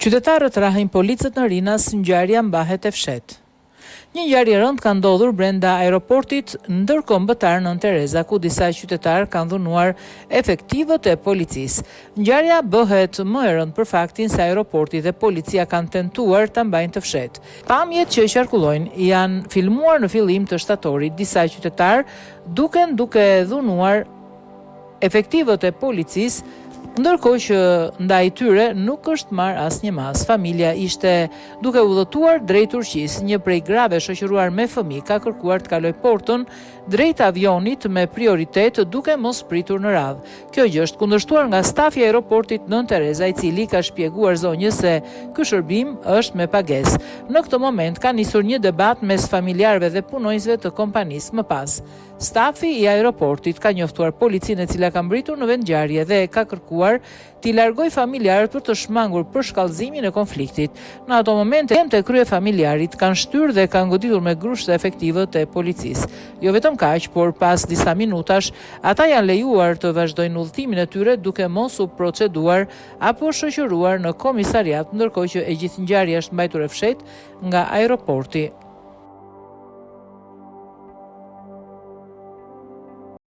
Qytetarët rrahin policët në Rinas, ngjarja mbahet e fshehtë. Një ngjarje rënd ka ndodhur brenda aeroportit ndërkombëtar Nën Tereza, ku disa qytetarë kanë dhunuar efektivët e policisë. Ngjarja bëhet më e rënd për faktin se aeroporti dhe policia kanë tentuar ta mbajnë të fshehtë. Pamjet që qarkullojnë janë filmuar në fillim të shtatorit, disa qytetarë duke dhunuar efektivët e policisë, ndërkohë që ndaj tyre nuk është marrë asnjë mas. Familja ishte duke udhëtuar drejt Turqisë. Një prej grave shoqëruar me fëmijë ka kërkuar të kalojë portën drejt avionit me prioritet, duke mos pritur në radhë. Kjo gjë është kundërshtuar nga stafi i aeroportit Nën Tereza, i cili ka shpjeguar zonjës se ky shërbim është me pagesë. Në këtë moment ka nisur një debat mes familjarëve dhe punonjësve të kompanisë. Më pas, stafi i aeroportit ka njoftuar policinë, e cila ka mbritur në vend ngjarje dhe ka kërkuar t'i largoj familjarët për të shmangur për shkallëzimin e konfliktit. Në ato momente, të krye familjarit kanë shtyrë dhe kanë goditur me grusht të efektivët e policisë. Jo vetëm kaq, por pas disa minutash, ata janë lejuar të vazhdojnë udhëtimin e tyre duke mos u proceduar apo shoqëruar në komisariat, ndërkohë që e gjithë ngjarja është mbajtur e fshehtë nga aeroporti